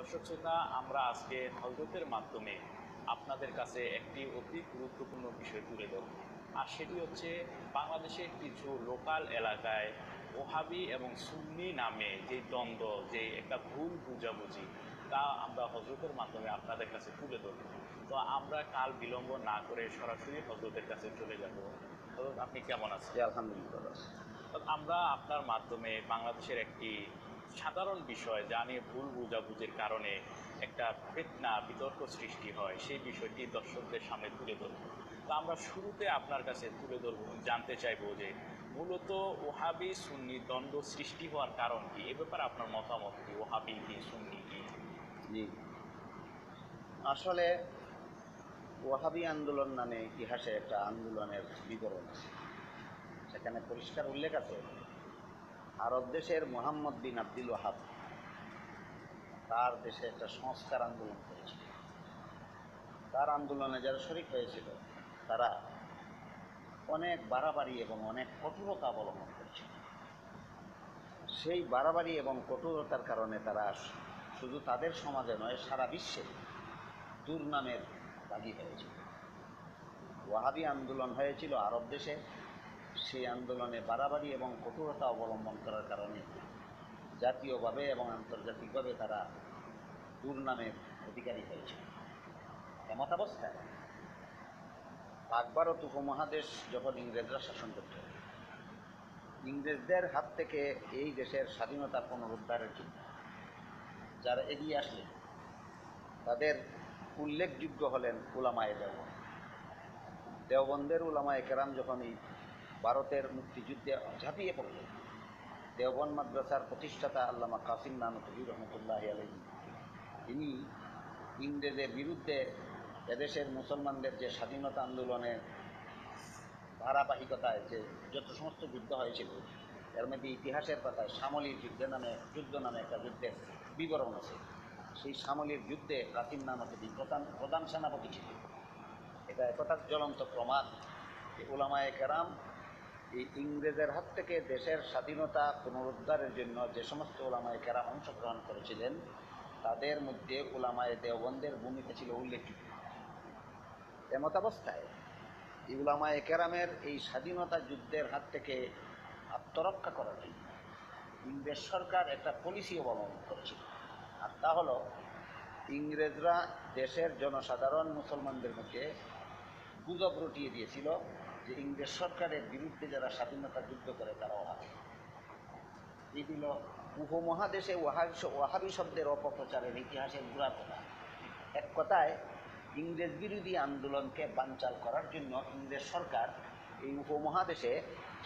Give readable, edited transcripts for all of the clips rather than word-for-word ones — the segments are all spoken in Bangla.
দর্শক শ্রোতা, আমরা আজকে হজরতের মাধ্যমে আপনাদের কাছে একটি অতি গুরুত্বপূর্ণ বিষয় তুলে ধরব। আর সেটি হচ্ছে বাংলাদেশের কিছু লোকাল এলাকায় ওহাবি এবং সুন্নি নামে যে দ্বন্দ্ব, যে একটা ভুল বুঝাবুঝি, তা আমরা হজরতের মাধ্যমে আপনাদের কাছে তুলে ধরব। তো আমরা কাল বিলম্ব না করে সরাসরি হজরতের কাছে চলে যাব। হজরত, আপনি কেমন আছেন? আলহামদুলিল্লাহ। আমরা আপনার মাধ্যমে বাংলাদেশের একটি সাধারণ বিষয় যা নিয়ে ভুল বোঝাবুঝির কারণে একটা ফিতনা বিতর্ক সৃষ্টি হয়, সেই বিষয়টি দর্শকদের সামনে তুলে ধরব। তো আমরা শুরুতে আপনার কাছে তুলে ধরব, জানতে চাইবো যে মূলত ওহাবি সুন্নি দ্বন্দ্ব সৃষ্টি হওয়ার কারণ কি, এ ব্যাপারে আপনার মতামত কি? ওহাবি কি, সুন্নি কি? জি, আসলে ওয়াহাবি আন্দোলন নামে ইতিহাসে একটা আন্দোলনের বিবরণ আছে। সেখানে পরিষ্কার উল্লেখ আছে, আরব দেশের মুহাম্মদ বিন আব্দুল ওয়াহাব তার দেশে একটা সংস্কার আন্দোলন করেছিল। তার আন্দোলনে যারা শরিক হয়েছিল তারা অনেক বাড়াবাড়ি এবং অনেক কঠোরতা অবলম্বন করেছিল। সেই বাড়াবাড়ি এবং কঠোরতার কারণে তারা শুধু তাদের সমাজে নয়, সারা বিশ্বে দুর্নামের দাবি হয়েছিল। ওয়াহাবি আন্দোলন হয়েছিল আরব দেশে। সেই আন্দোলনে বাড়াবাড়ি এবং কঠোরতা অবলম্বন করার কারণে জাতীয়ভাবে এবং আন্তর্জাতিকভাবে তারা দুর্নামের অধিকারী হয়েছিল। এমতাবস্থায় পাক ভারত উপমহাদেশ যখন ইংরেজরা শাসন করত, ইংরেজদের হাত থেকে এই দেশের স্বাধীনতা পুনরুদ্ধারের জন্য যারা এগিয়ে আসলেন তাদের উল্লেখযোগ্য হলেন উলামায়ে দেওবন্দ। দেওবন্দের উলামায়ে কেরাম যখন এই ভারতের মুক্তিযুদ্ধে ঝাঁপিয়ে পড়লেন, দেওবন্দ মাদ্রাসার প্রতিষ্ঠাতা আল্লামা কাসিম নানতুবি রহমতুল্লাহ আলাইহি তিনি ইংরেজের বিরুদ্ধে এদেশের মুসলমানদের যে স্বাধীনতা আন্দোলনের ধারাবাহিকতায় যে যত সমস্ত যুদ্ধ হয়েছিল, এর মধ্যে ইতিহাসের পাতায় সামলির যুদ্ধ নামে একটা যুদ্ধের বিবরণ আছে। সেই সামলির যুদ্ধে কাসিম নানতুবি প্রধান সেনাপতি ছিল। এটা একথার জ্বলন্ত প্রমাণ যে উলামায়ে কেরাম এই ইংরেজের হাত থেকে দেশের স্বাধীনতা পুনরুদ্ধারের জন্য যে সমস্ত উলামায়ে কেরাম অংশগ্রহণ করেছিলেন তাদের মধ্যে উলামায়ে দেওবন্দের ভূমিকা ছিল উল্লেখযোগ্য। এমতাবস্থায় এই উলামায়ে কেরামের এই স্বাধীনতা যুদ্ধের হাত থেকে আত্মরক্ষা করার জন্য ইংরেজ সরকার একটা পলিসি অবলম্বন করেছিল। আর তা হলো, ইংরেজরা দেশের জনসাধারণ মুসলমানদের মধ্যে গুজব রটিয়ে দিয়েছিল যে ইংরেজ সরকারের বিরুদ্ধে যারা স্বাধীনতা যুদ্ধ করে তারা ওয়াহাবি। এগুলো উপমহাদেশে ওয়াহাবি শব্দের অপপ্রচারের ইতিহাসের গুড়া কথা। এক কথায় ইংরেজ বিরোধী আন্দোলনকে বানচাল করার জন্য ইংরেজ সরকার এই উপমহাদেশে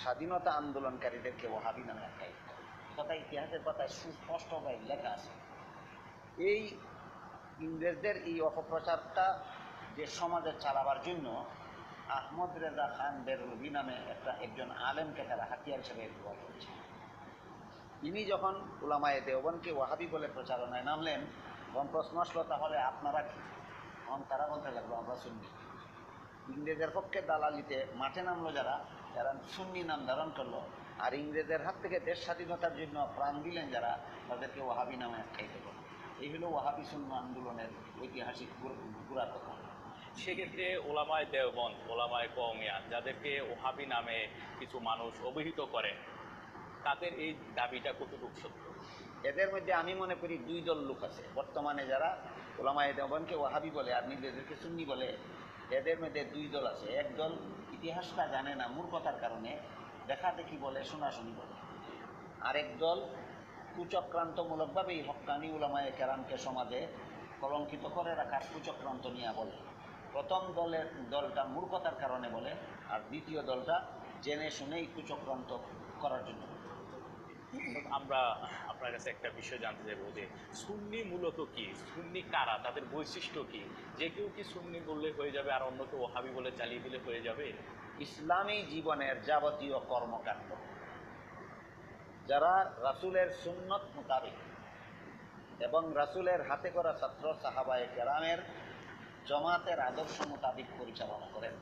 স্বাধীনতা আন্দোলনকারীদেরকে ওয়াহাবি নামে আখ্যায়িত করে। কথা ইতিহাসের পাতায় সুস্পষ্টভাবে লেখা আছে। এই ইংরেজদের এই অপপ্রচারটা যে সমাজে চালাবার জন্য আহমদ রেজা খান বেরলভি নামে একজন আলেমকে তারা হাতিয়ার হিসেবে ব্যবহার করেছে। তিনি যখন উলামায়ে দেওবন্দকে ওয়াহাবি বলে প্রচারণায় নামলেন, তখন প্রশ্ন আসলো, তাহলে আপনারা কি? তখন তারা বলতে লাগলো, আমরা সুন্নি। ইংরেজের পক্ষে দালালিতে মাঠে নামলো যারা সুন্নি নাম ধারণ করলো, আর ইংরেজের হাত থেকে দেশ স্বাধীনতার জন্য প্রাণ দিলেন যারা, তাদেরকে ওয়াহাবি নামে আখ্যায়িত করলো। এই হলো ওয়াহাবি সুন্নি আন্দোলনের ঐতিহাসিক গুড়া কথা। সেক্ষেত্রে ওলামায়ে দেওবন্দ, ওলামায়ে কওমিয়া, যাদেরকে ওহাবি নামে কিছু মানুষ অভিহিত করে, তাদের এই দাবিটা কতটুকু সত্য? এদের মধ্যে আমি মনে করি দুই দল লোক আছে বর্তমানে, যারা ওলামায়ে দেওবন্দকে ওয়াহাবি বলে আর নিজেদেরকে সুন্নি বলে। এদের মধ্যে দুই দল আছে। এক দল ইতিহাসটা জানে না, মূর্খতার কারণে দেখা দেখি বলে, শোনাশুনি বলে। আরেক দল কুচক্রান্তমূলকভাবে এই হক্কানি উলামায়ে কেরামকে সমাজে কলঙ্কিত করে রাখার কুচক্রান্ত নিয়ে বলে। প্রথম দলটা মূর্খতার কারণে বলে, আর দ্বিতীয় দলটা জেনে শুনেই কুচক্রান্ত করার জন্য। আমরা আপনার কাছে একটা বিষয় জানতে চাইবো যে সুন্নি মূলত কি, সুন্নি কারা, তাদের বৈশিষ্ট্য কি? যে কেউ কি সুন্নি বললে হয়ে যাবে আর অন্য কেউ ওহাবি বলে চালিয়ে দিলে হয়ে যাবে? ইসলামী জীবনের যাবতীয় কর্মকাণ্ড যারা রাসূলের সুন্নত মোতাবেক এবং রাসূলের হাতে করা ছাত্র সাহাবায়ে কেরামের জমাতের আদর্শ মোতাবেক পরিচালনা করেন,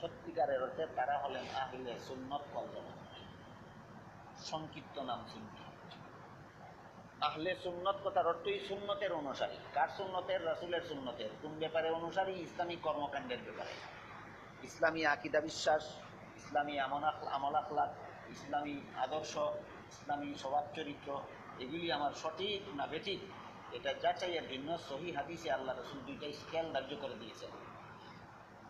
সত্যিকারের অর্থে তারা হলেন আহলে সুন্নত ওয়াল জামাত। সংক্ষিপ্ত নাম সুন্নি। আহলে সুন্নত কথার অর্থই সুন্নতের অনুসারী। কার সুন্নতের? রাসূলের সুন্নতের। কোন ব্যাপারে অনুসারী? ইসলামী কর্মকাণ্ডের ব্যাপারে। ইসলামী আকিদা বিশ্বাস, ইসলামী আমল আখলাক, ইসলামী আদর্শ, ইসলামী স্বভাব চরিত্র, এগুলি আমার সঠিক না বেঠিক এটা যাচাইয়ের জন্য সহিহ হাদিসে আল্লাহ রাসূল দুইটা স্কেল ধার্য করে দিয়েছেন।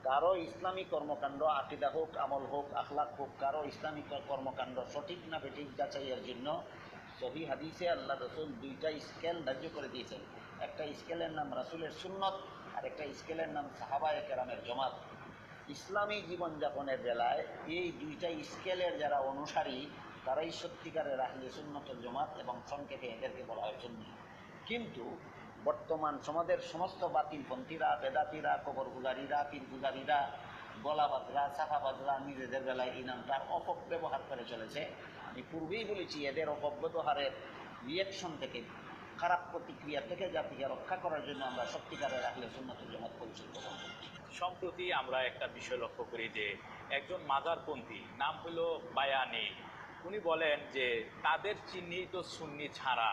কারো ইসলামী কর্মকাণ্ড আকিদা হোক, আমল হোক, আখলাক হোক, কারো ইসলামী কর্মকাণ্ড সঠিক না বেঠিক যাচাইয়ের জন্য সহিহ হাদিসে আল্লাহ রাসূল দুইটা স্কেল ধার্য করে দিয়েছেন। একটা স্কেলের নাম রাসূলের সুন্নত, আর একটা স্কেলের নাম সাহাবায়ে কেরামের জমাত। ইসলামী জীবনযাপনের বেলায় এই দুইটা স্কেলের যারা অনুসারী তারাই সত্যিকারের আহলে সুন্নতুল জামাত, এবং সংক্ষেপে এদেরকে বলা হয় সুন্নি। কিন্তু বর্তমান সমাজের সমস্ত বাতিলপন্থীরা, বেদাতিরা, কবরগুজারিরা, পীরগুজারিরা, গলাবাজরা, সাফাবাজরা নিজেদের বেলায় এই নামটার অপব্যবহার করে চলেছে। আমি পূর্বেই বলেছি, এদের অপব্যবহারের রিয়েকশন থেকে, খারাপ প্রতিক্রিয়া থেকে জাতিকে রক্ষা করার জন্য আমরা সত্যিকারের আহলে সুন্নতুল জামাত পরিচালিত করছি। সম্প্রতি আমরা একটা বিষয় লক্ষ্য করি যে একজন মাজারপন্থী, নাম হলো বায়ানি, উনি বলেন যে তাদের চিহ্নিত সুন্নি ছাড়া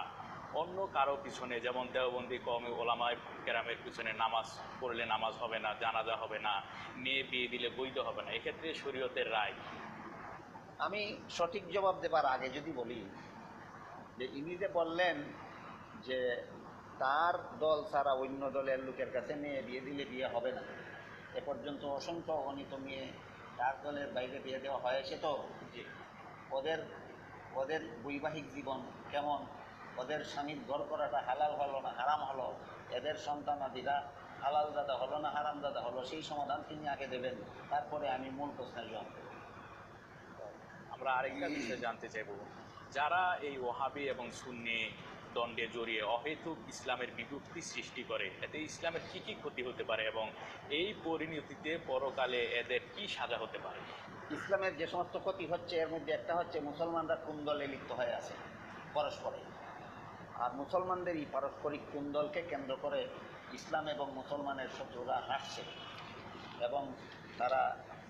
অন্য কারো পিছনে, যেমন দেওবন্দি কওমি ওলামায়ে কেরামের পিছনে নামাজ পড়লে নামাজ হবে না, জানাজা হবে না, মেয়ে বিয়ে দিলে বৈধ হবে না, এক্ষেত্রে শরীয়তের রায়। আমি সঠিক জবাব দেবার আগে যদি বলি যে ইনি যে বললেন যে তার দল ছাড়া অন্য দলের লোকের কাছে মেয়ে বিয়ে দিলে বিয়ে হবে না, এ পর্যন্ত অসংখ্য অগণিত মেয়ে তার দলের বাইরে বিয়ে দেওয়া হয়েছে। তো যে ওদের ওদের বৈবাহিক জীবন কেমন, ওদের স্বামীর ঘর করাটা হালাল হলো না হারাম হলো, এদের সন্তানাদিরা হালাল দাদা হলো না হারাম দাদা হলো, সেই সমাধান তিনি আগে দেবেন, তারপরে আমি মূল প্রশ্নের জবাব দেব। আমরা আরেকটা বিষয় জানতে চাইব, যারা এই ওহাবি এবং সুন্নি দ্বন্দ্বে জড়িয়ে অহেতুক ইসলামের বিভক্তি সৃষ্টি করে, এতে ইসলামের কী কী ক্ষতি হতে পারে এবং এই পরিণতিতে পরকালে এদের কি সাজা হতে পারে? ইসলামের যে সমস্ত ক্ষতি হচ্ছে এর মধ্যে একটা হচ্ছে মুসলমানরা কুন্দলে লিপ্ত হয়ে আছে পরস্পরে, আর মুসলমানদের এই পারস্পরিক কুন্দলকে কেন্দ্র করে ইসলাম এবং মুসলমানের শত্রুরা হাসছে, এবং তারা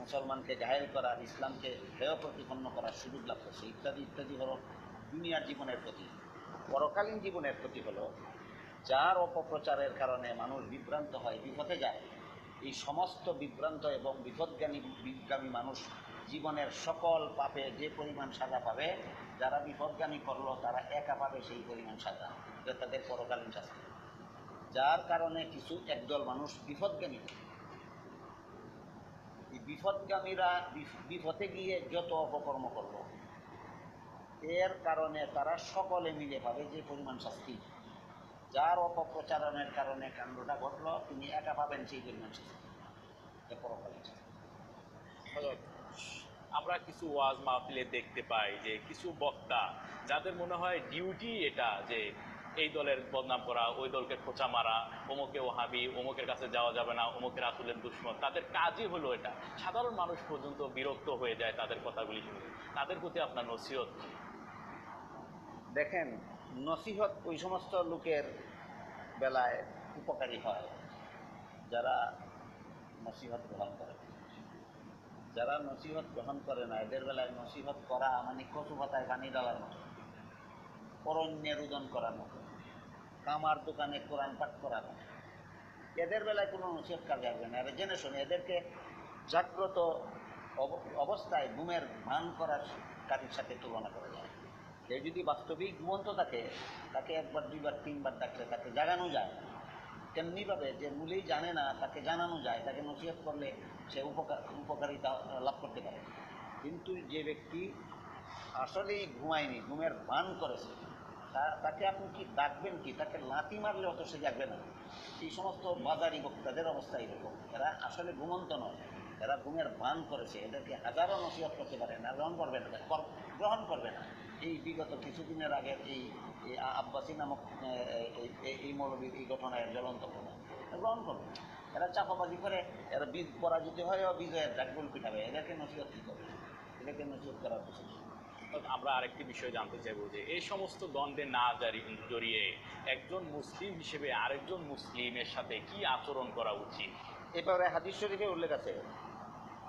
মুসলমানকে ঘায়েল করার, ইসলামকে হেয় প্রতিপন্ন করার সুযোগ লাভ করছে, ইত্যাদি ইত্যাদি হলো দুনিয়ার জীবনের ক্ষতি। পরকালীন জীবনের ক্ষতি হলো যার অপপ্রচারের কারণে মানুষ বিভ্রান্ত হয়, বিপথে যায়। এই সমস্ত বিভ্রান্ত এবং বিপদগামী মানুষ জীবনের সকল পাপে যে পরিমাণ সাজা পাবে, যারা বিপদগামী করলো তারা একা পাবে সেই পরিমাণ সাজা, এটা তাদের পরকালীন শাস্তি। যার কারণে কিছু একদল মানুষ বিপদগামী, এই বিপদগামীরা বিপথে গিয়ে যত অপকর্ম করলো এর কারণে তারা সকলে মিলে পাবে যে পরিমাণ শাস্তি। যার অপপ্রচারণের কারণে কাণ্ডটা ঘটলো তিনি একা পাবেন সেই পরিমাণ শাস্তি, এটা পরকালীন শাস্তি। আমরা কিছু ওয়াজ মাহফিলে দেখতে পাই যে কিছু বক্তা, যাদের মনে হয় ডিউটি এটা যে এই দলের বদনাম করা, ওই দলকে খোঁচা মারা, অমুকে ওহাবি, অমুকের কাছে যাওয়া যাবে না, অমুকের রাসূলের দুশমন, তাদের কাজই হলো এটা। সাধারণ মানুষ পর্যন্ত বিরক্ত হয়ে যায় তাদের কথাগুলি শুনে। তাদের প্রতি আপনার নসিহত? দেখেন, নসিহত ওই সমস্ত লোকের বেলায় উপকারী হয় যারা নসিহত গ্রহণ করে। যারা নসিহত গ্রহণ করে না এদের বেলায় নসিহত করা মানে কচু পাতায় পানি ডালার মতো, অরণ্যের রোদন করার মতো, কামার দোকানে কোরআন পাঠ করার মতো। এদের বেলায় কোনো নসিহত কাজে আসবে না। এরা জেনে শুনে এদেরকে জাগ্রত অবস্থায় ঘুমের ভান করার কাজের সাথে তুলনা করা যায়। কেউ যদি বাস্তবিক ঘুমন্ত থাকে, তাকে একবার দুইবার তিনবার ডাকলে তাকে জাগানো যায়। তেমনিভাবে যে মূলেই জানে না তাকে জানানো যায়, তাকে নসিহত করলে সে উপকারিতা লাভ করতে পারে। কিন্তু যে ব্যক্তি আসলেই ঘুমায়নি, ঘুমের ভান করেছে, তাকে আপনি কি ডাকবেন কি? তাকে লাথি মারলে অত সে জাগবে না। এই সমস্ত বাজারি বক্তাদের অবস্থা এরকম, এরা আসলে ঘুমন্ত নয়, এরা ঘুমের ভান করেছে। এদেরকে হাজারো নসিহত করতে পারে না, গ্রহণ করবে না, গ্রহণ করবে না। এই বিগত কিছুদিনের আগের এই আব্বাসী নামক এই মৌলবীর এই ঘটনায় জ্বলন্ত প্রমাণ, গ্রহণ করবে। এরা চাপাবাজি করে, এরা পরাজিত হয়েও বিজয়ের ডাকগুল পিঠাবে। এদেরকে নসিহত কী করবে? এদেরকে নসিহত করার প্রশ্ন। আমরা আরেকটি বিষয় জানতে চাইব যে এই সমস্ত দ্বন্দ্বে না জড়িয়ে একজন মুসলিম হিসেবে আরেকজন মুসলিমের সাথে কি আচরণ করা উচিত? এবারে হাদিস শরীফে উল্লেখ আছে,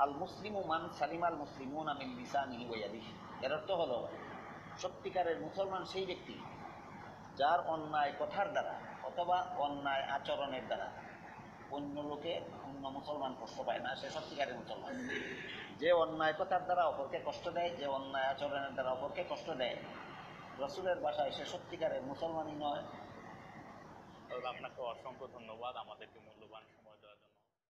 আল মুসলিমু মান সালিম আল মুসলিমুনা মিন লিসানিহি ওয়া ইয়াদিহি। এর অর্থ হলো সত্যিকারের মুসলমান সেই ব্যক্তি যার অন্যায় কথার দ্বারা অথবা অন্যায় আচরণের দ্বারা অন্য লোকে অন্য মুসলমান কষ্ট পায় না, সে সত্যিকারের মুসলমান। যে অন্যায় কথার দ্বারা অপরকে কষ্ট দেয়, যে অন্যায় আচরণের দ্বারা অপরকে কষ্ট দেয়, রসুলের ভাষায় সে সত্যিকারের মুসলমানই নয়। আপনাকে অসংখ্য ধন্যবাদ আমাদেরকে মূল্যবান সময়